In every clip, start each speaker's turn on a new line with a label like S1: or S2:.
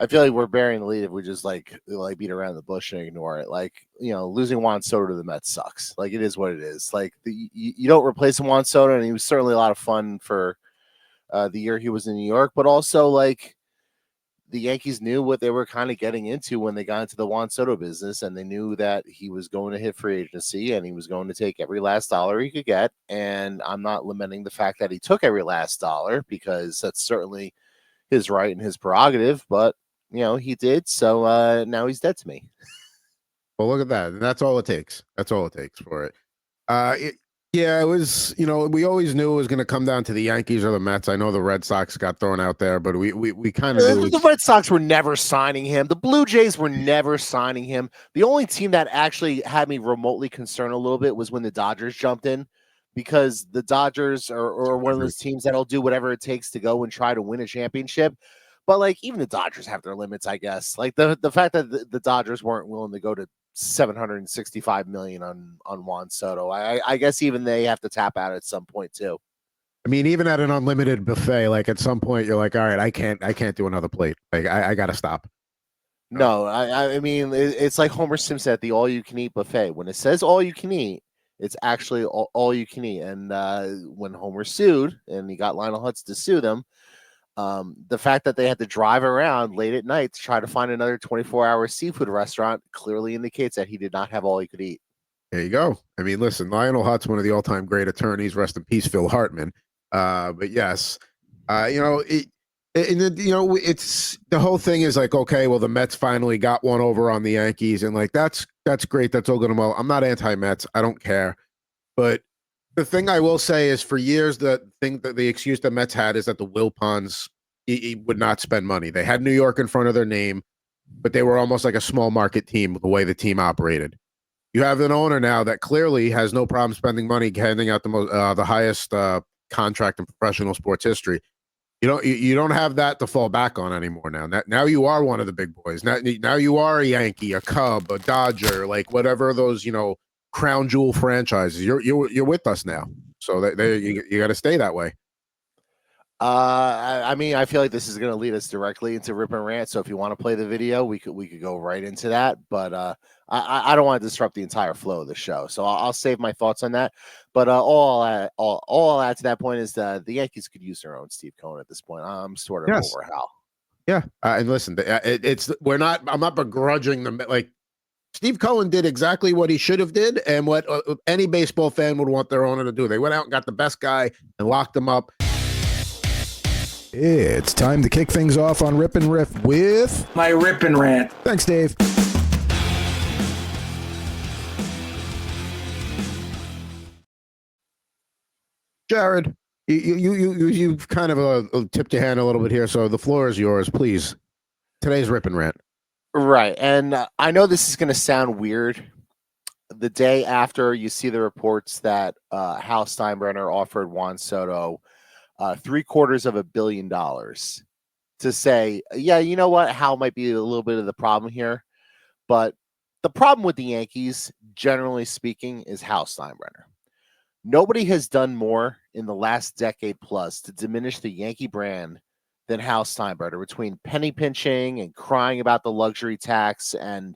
S1: I feel like we're burying the lead if we just like beat around the bush and ignore it. Like, losing Juan Soto to the Mets sucks. Like, it is what it is. Like, you don't replace Juan Soto, and he was certainly a lot of fun for the year he was in New York. But also, like, the Yankees knew what they were kind of getting into when they got into the Juan Soto business, and they knew that he was going to hit free agency and he was going to take every last dollar he could get. And I'm not lamenting the fact that he took every last dollar, because that's certainly his right and his prerogative, but he did. So now he's dead to me.
S2: Well, look at that. And that's all it takes. That's all it takes for it. Yeah, it was, we always knew it was going to come down to the Yankees or the Mets. I know the Red Sox got thrown out there, but we kind of knew.
S1: The Red Sox were never signing him. The Blue Jays were never signing him. The only team that actually had me remotely concerned a little bit was when the Dodgers jumped in, because the Dodgers are one of those teams that'll do whatever it takes to go and try to win a championship. But like, even the Dodgers have their limits, I guess. Like the fact that the Dodgers weren't willing to go to $765 million on Juan Soto, I guess even they have to tap out at some point too.
S2: I mean, even at an unlimited buffet, like at some point you're like, all right, I can't do another plate. Like I got to stop.
S1: No, I mean, it's like Homer Simpson at the all you can eat buffet. When it says all you can eat, it's actually all you can eat. And when Homer sued and he got Lionel Hutz to sue them, the fact that they had to drive around late at night to try to find another 24-hour seafood restaurant clearly indicates that he did not have all he could eat.
S2: There you go. I mean, listen, Lionel Hutz, one of the all-time great attorneys. Rest in peace, Phil Hartman. But yes, it's the whole thing is like, okay, well, the Mets finally got one over on the Yankees, and like that's great. That's all good and well. I'm not anti-Mets. I don't care. But the thing I will say is, for years, the excuse the Mets had is that the Wilpons would not spend money. They had New York in front of their name, but they were almost like a small market team with the way the team operated. You have an owner now that clearly has no problem spending money, handing out the highest contract in professional sports history. You don't have that to fall back on anymore now. Now you are one of the big boys. Now you are a Yankee, a Cub, a Dodger, like whatever those crown jewel franchises. You're with us now, so you got to stay that way.
S1: I mean, I feel like this is going to lead us directly into Rip and Rant. So if you want to play the video, we could go right into that. But I don't want to disrupt the entire flow of the show, so I'll save my thoughts on that. But all I'll add to that point is that the Yankees could use their own Steve Cohen at this point. I'm sort of over Hal.
S2: Yeah, and listen, I'm not begrudging them. Like, Steve Cohen did exactly what he should have did, and what any baseball fan would want their owner to do. They went out and got the best guy and locked him up.
S3: It's time to kick things off on Rip and Riff with
S4: my Rip and Rant.
S3: Thanks, Dave.
S2: Jared, you've kind of tipped your hand a little bit here, so the floor is yours, please. Today's Rip and Rant.
S1: Right, and I know this is going to sound weird. The day after you see the reports that Hal Steinbrenner offered Juan Soto $750 million to say, yeah, you know what, Hal might be a little bit of the problem here, but the problem with the Yankees, generally speaking, is Hal Steinbrenner. Nobody has done more in the last decade plus to diminish the Yankee brand than Hal Steinbrenner, between penny pinching and crying about the luxury tax and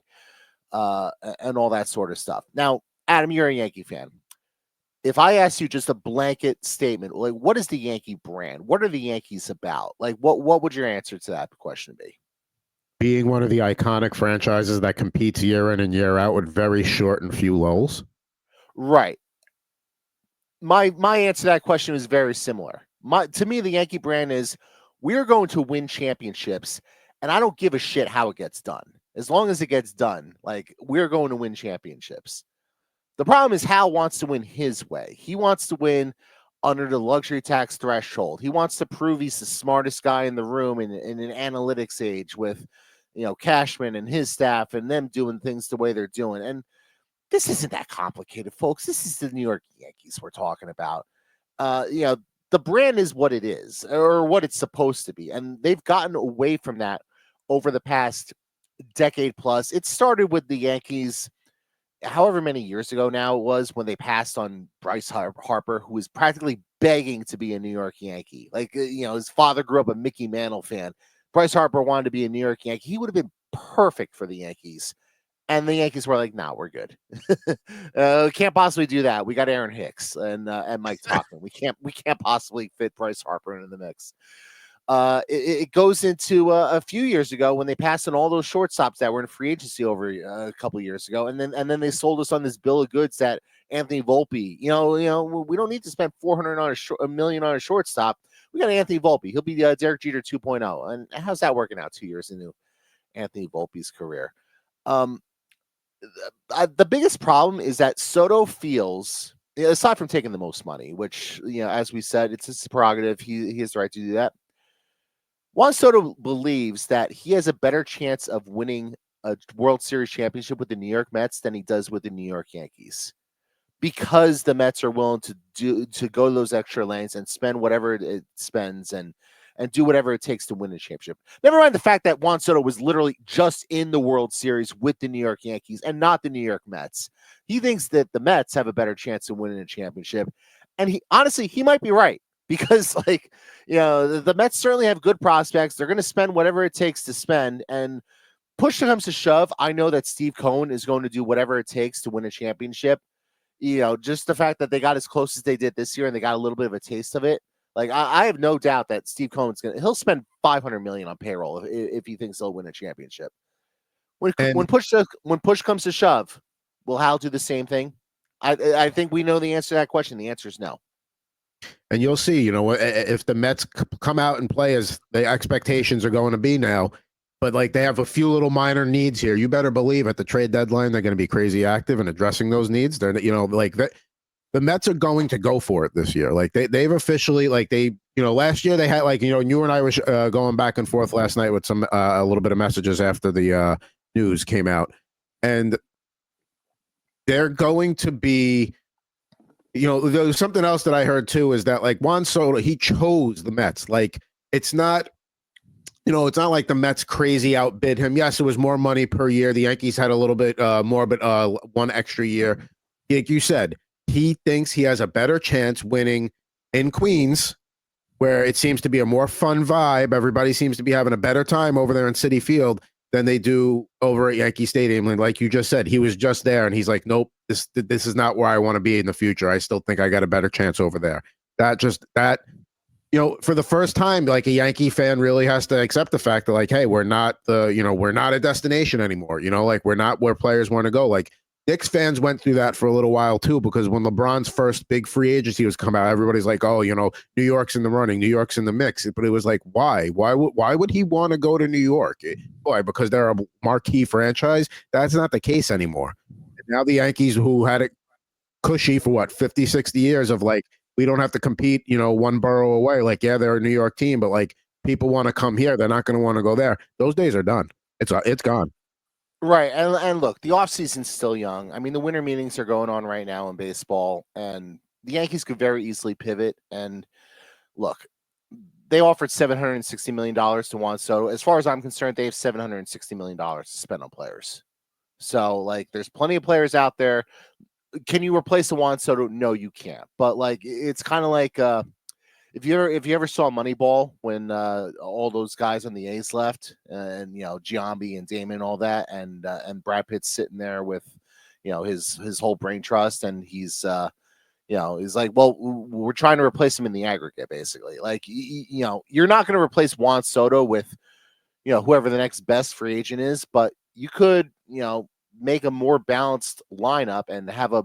S1: all that sort of stuff. Now, Adam, you're a Yankee fan. If I ask you just a blanket statement, like, what is the Yankee brand? What are the Yankees about? Like, what would your answer to that question be?
S2: Being one of the iconic franchises that competes year in and year out with very short and few lulls.
S1: Right. My answer to that question is very similar. To me, the Yankee brand is, we're going to win championships, and I don't give a shit how it gets done. As long as it gets done, like, we're going to win championships. The problem is Hal wants to win his way. He wants to win under the luxury tax threshold. He wants to prove he's the smartest guy in the room in an analytics age with, Cashman and his staff and them doing things the way they're doing. And this isn't that complicated, folks. This is the New York Yankees we're talking about. The brand is what it is, or what it's supposed to be. And they've gotten away from that over the past decade plus. It started with the Yankees, however many years ago now it was, when they passed on Bryce Harper, who was practically begging to be a New York Yankee. Like, his father grew up a Mickey Mantle fan. Bryce Harper wanted to be a New York Yankee, he would have been perfect for the Yankees. And the Yankees were like, "Nah, we're good. Can't possibly do that. We got Aaron Hicks and Mike Tauchman. We can't possibly fit Bryce Harper into the mix." It goes into a few years ago when they passed on all those shortstops that were in free agency over a couple years ago, and then they sold us on this bill of goods that Anthony Volpe. We don't need to spend $400 million on a shortstop. We got Anthony Volpe. He'll be Derek Jeter 2.0. And how's that working out 2 years into Anthony Volpe's career? The biggest problem is that Soto feels, aside from taking the most money, which, as we said, it's his prerogative. He has the right to do that. Juan Soto believes that he has a better chance of winning a World Series championship with the New York Mets than he does with the New York Yankees, because the Mets are willing to go those extra lanes and spend whatever it spends and do whatever it takes to win a championship. Never mind the fact that Juan Soto was literally just in the World Series with the New York Yankees and not the New York Mets. He thinks that the Mets have a better chance of winning a championship. And he might be right, because the Mets certainly have good prospects. They're going to spend whatever it takes to spend, and push comes to shove, I know that Steve Cohen is going to do whatever it takes to win a championship. Just the fact that they got as close as they did this year and they got a little bit of a taste of it. Like, I have no doubt that Steve Cohen's he'll spend $500 million on payroll if he thinks they'll win a championship. When push comes to shove, will Hal do the same thing? I think we know the answer to that question. The answer is no.
S2: And you'll see, if the Mets come out and play as the expectations are going to be now, but like they have a few little minor needs here, you better believe at the trade deadline they're going to be crazy active in addressing those needs. They're, like that. The Mets are going to go for it this year. Like they've officially, last year they had, you and I was going back and forth last night with some a little bit of messages after the news came out, and they're going to be, there's something else that I heard too, is that like Juan Soto, he chose the Mets. Like it's not like the Mets crazy outbid him. Yes, it was more money per year. The Yankees had a little bit more, but one extra year. Like you said, he thinks he has a better chance winning in Queens, where it seems to be a more fun vibe. Everybody seems to be having a better time over there in Citi Field than they do over at Yankee Stadium. And like you just said, he was just there and he's like, nope, this is not where I want to be in the future. I still think I got a better chance over there. For the first time, like a Yankee fan really has to accept the fact that like, hey, we're not a destination anymore. Like we're not where players want to go. Like Knicks fans went through that for a little while too, because when LeBron's first big free agency was come out, everybody's like, oh, New York's in the running, New York's in the mix. But it was like, why would he want to go to New York? Why? Because they're a marquee franchise? That's not the case anymore. And now the Yankees, who had it cushy for 50, 60 years of like, we don't have to compete, one borough away. Like, yeah, they're a New York team, but like people want to come here. They're not going to want to go there. Those days are done. It's gone.
S1: Right. And look, the offseason's still young. I mean, the winter meetings are going on right now in baseball, and the Yankees could very easily pivot. And look, they offered $760 million to Juan Soto. As far as I'm concerned, they have $760 million to spend on players. So, like, there's plenty of players out there. Can you replace a Juan Soto? No, you can't. But, like, it's kind of like if you ever saw Moneyball, when all those guys on the A's left, and Giambi and Damon and all that, and Brad Pitt's sitting there with his whole brain trust, and he's he's like, well, we're trying to replace him in the aggregate, basically. Like you're not going to replace Juan Soto with whoever the next best free agent is, but you could make a more balanced lineup and have a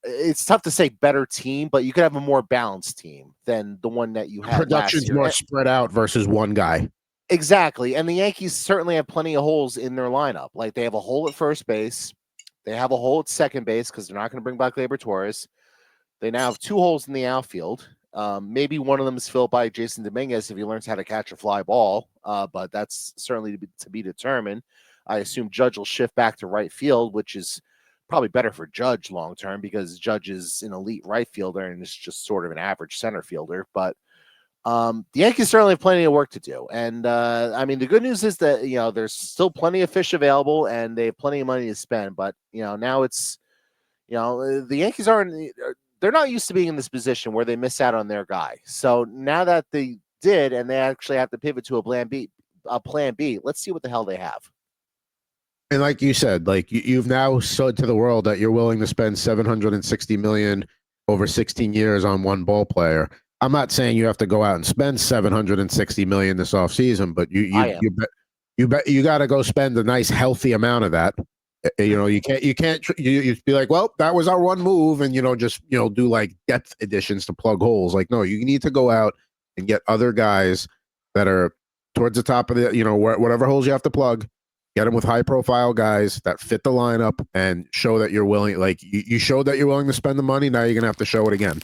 S1: it's tough to say better team, but you could have a more balanced team than the one that you had
S2: Production's
S1: last year.
S2: More spread out versus one guy.
S1: Exactly. And the Yankees certainly have plenty of holes in their lineup. Like, they have a hole at first base. They have a hole at second base because they're not going to bring back Gleyber Torres. They now have 2 holes in the outfield. Maybe one of them is filled by Jason Dominguez if he learns how to catch a fly ball, but that's certainly to be determined. I assume Judge will shift back to right field, which is probably better for Judge long term, because Judge is an elite right fielder and is just sort of an average center fielder. But the Yankees certainly have plenty of work to do. And I mean, the good news is that there's still plenty of fish available and they have plenty of money to spend. But now it's the Yankees they're not used to being in this position where they miss out on their guy. So now that the did, and they actually have to pivot to a plan B. Let's see what the hell they have.
S2: And like you said, like you've now said to the world that you're willing to spend $760 million over 16 years on one ball player. I'm not saying you have to go out and spend $760 million this offseason, but you got to go spend a nice healthy amount of that. You know, you can't be like, well, that was our one move, and just do like depth additions to plug holes. Like, no, you need to go out and get other guys that are towards the top of the whatever holes you have to plug. Get them with high profile guys that fit the lineup and show that you're willing. Like you showed that you're willing to spend the money. Now you're gonna have to show it again.